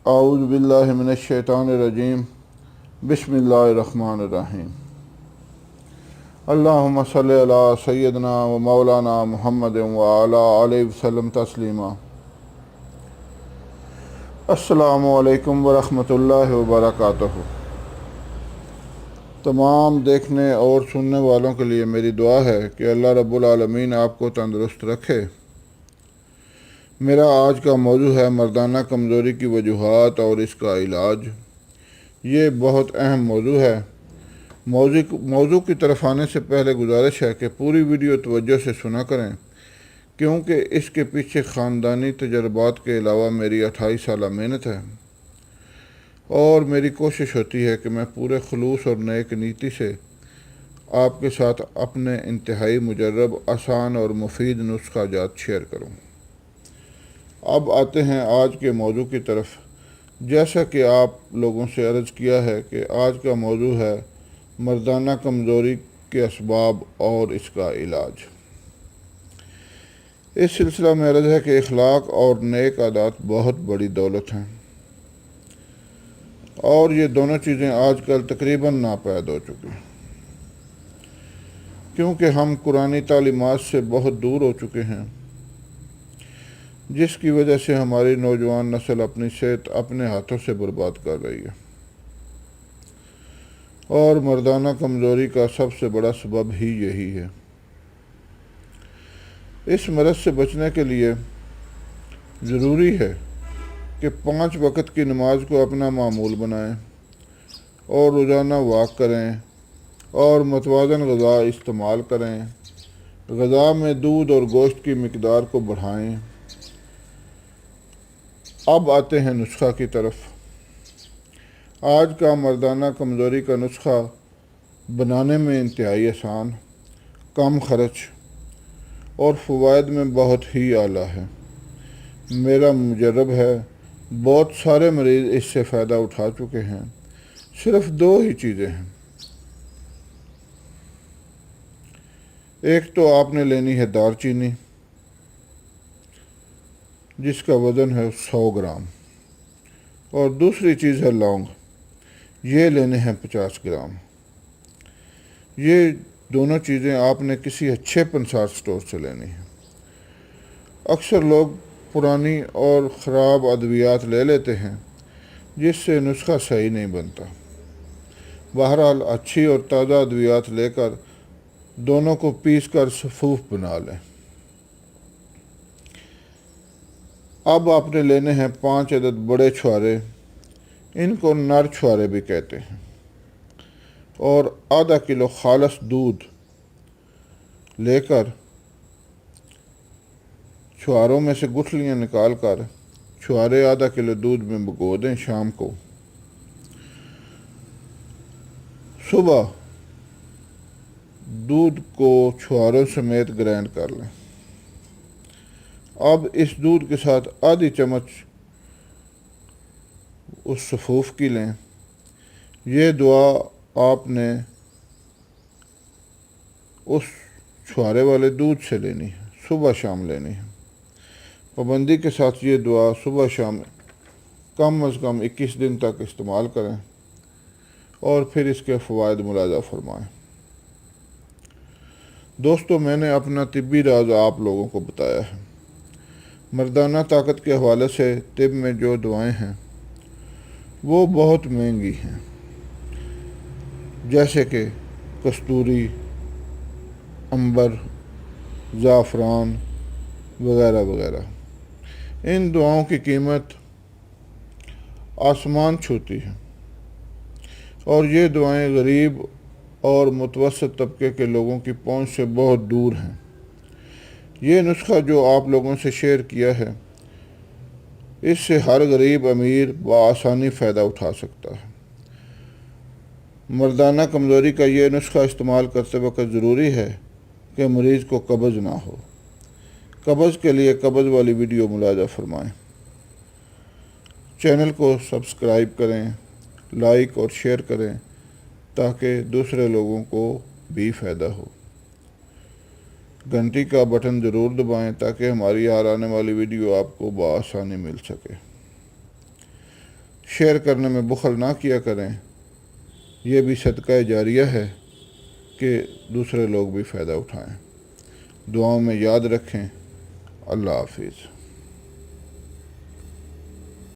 اعوذ باللہ من الشیطان الرجیم بسم اللہ الرحمن الرحیم اللہم صلی علی سیدنا و مولانا محمد وعلی آلہ وسلم تسلیما۔ السلام علیکم ورحمۃ اللہ وبرکاتہ۔ تمام دیکھنے اور سننے والوں کے لیے میری دعا ہے کہ اللہ رب العالمین آپ کو تندرست رکھے۔ میرا آج کا موضوع ہے مردانہ کمزوری کی وجوہات اور اس کا علاج۔ یہ بہت اہم موضوع ہے۔ موضوع کی طرف آنے سے پہلے گزارش ہے کہ پوری ویڈیو توجہ سے سنا کریں، کیونکہ اس کے پیچھے خاندانی تجربات کے علاوہ میری 28 سالہ محنت ہے، اور میری کوشش ہوتی ہے کہ میں پورے خلوص اور نیک نیتی سے آپ کے ساتھ اپنے انتہائی مجرب، آسان اور مفید نسخہ جات شیئر کروں۔ اب آتے ہیں آج کے موضوع کی طرف۔ جیسا کہ آپ لوگوں سے عرض کیا ہے کہ آج کا موضوع ہے مردانہ کمزوری کے اسباب اور اس کا علاج۔ اس سلسلہ میں عرض ہے کہ اخلاق اور نیک عادات بہت بڑی دولت ہیں، اور یہ دونوں چیزیں آج کل تقریباً ناپید ہو چکی ہیں، کیونکہ ہم قرآنی تعلیمات سے بہت دور ہو چکے ہیں، جس کی وجہ سے ہماری نوجوان نسل اپنی صحت اپنے ہاتھوں سے برباد کر رہی ہے، اور مردانہ کمزوری کا سب سے بڑا سبب ہی یہی ہے۔ اس مرض سے بچنے کے لیے ضروری ہے کہ 5 وقت کی نماز کو اپنا معمول بنائیں، اور روزانہ واک کریں، اور متوازن غذا استعمال کریں۔ غذا میں دودھ اور گوشت کی مقدار کو بڑھائیں۔ اب آتے ہیں نسخہ کی طرف۔ آج کا مردانہ کمزوری کا نسخہ بنانے میں انتہائی آسان، کم خرچ اور فوائد میں بہت ہی اعلیٰ ہے۔ میرا مجرب ہے، بہت سارے مریض اس سے فائدہ اٹھا چکے ہیں۔ صرف 2 ہی چیزیں ہیں۔ ایک تو آپ نے لینی ہے دار چینی، جس کا وزن ہے 100 گرام، اور دوسری چیز ہے لونگ، یہ لینے ہیں 50 گرام۔ یہ دونوں چیزیں آپ نے کسی اچھے پنسار سٹور سے لینی ہیں۔ اکثر لوگ پرانی اور خراب ادویات لے لیتے ہیں، جس سے نسخہ صحیح نہیں بنتا۔ بہرحال اچھی اور تازہ ادویات لے کر دونوں کو پیس کر صفوف بنا لیں۔ اب آپ نے لینے ہیں 5 عدد بڑے چھوارے، ان کو نر چھوارے بھی کہتے ہیں، اور ½ کلو خالص دودھ لے کر چھواروں میں سے گٹھلیاں نکال کر چھوارے ½ کلو دودھ میں بھگو دیں۔ شام کو صبح دودھ کو چھواروں سمیت گرائنڈ کر لیں۔ اب اس دودھ کے ساتھ آدھی چمچ اس صفوف کی لیں۔ یہ دعا آپ نے اس چھوارے والے دودھ سے لینی ہے، صبح شام لینی ہے۔ پابندی کے ساتھ یہ دعا صبح شام کم از کم 21 دن تک استعمال کریں، اور پھر اس کے فوائد ملاحظہ فرمائیں۔ دوستو، میں نے اپنا طبی راز آپ لوگوں کو بتایا ہے۔ مردانہ طاقت کے حوالے سے طب میں جو دعائیں ہیں وہ بہت مہنگی ہیں، جیسے کہ کستوری، عنبر، زعفران وغیرہ وغیرہ۔ ان دعاؤں کی قیمت آسمان چھوتی ہے، اور یہ دعائیں غریب اور متوسط طبقے کے لوگوں کی پہنچ سے بہت دور ہیں۔ یہ نسخہ جو آپ لوگوں سے شیئر کیا ہے، اس سے ہر غریب امیر بآسانی فائدہ اٹھا سکتا ہے۔ مردانہ کمزوری کا یہ نسخہ استعمال کرتے وقت ضروری ہے کہ مریض کو قبض نہ ہو۔ قبض کے لیے قبض والی ویڈیو ملاحظہ فرمائیں۔ چینل کو سبسکرائب کریں، لائک اور شیئر کریں، تاکہ دوسرے لوگوں کو بھی فائدہ ہو۔ گھنٹی کا بٹن ضرور دبائیں تاکہ ہماری ہر آنے والی ویڈیو آپ کو بآسانی مل سکے۔ شیئر کرنے میں بخل نہ کیا کریں، یہ بھی صدقہ جاریہ ہے کہ دوسرے لوگ بھی فائدہ اٹھائیں۔ دعاؤں میں یاد رکھیں۔ اللہ حافظ۔